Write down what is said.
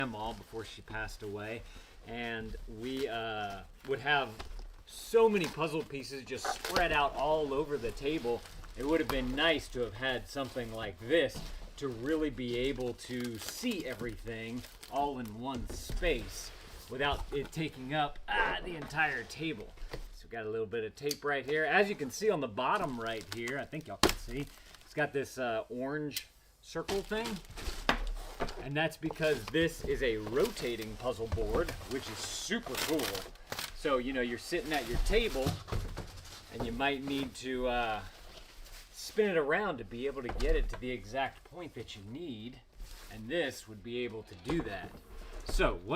grandma before she passed away, and we would have so many puzzle pieces just spread out all over the table. It would have been nice to have had something like this to really be able to see everything all in one space without it taking up the entire table. So we've got a little bit of tape right here. As you can see on the bottom right here, I think y'all can see, it's got this orange circle thing. And that's because this is a rotating puzzle board, which is super cool. So, you know, you're sitting at your table and you might need to spin it around to be able to get it to the exact point that you need. And this would be able to do that. So, what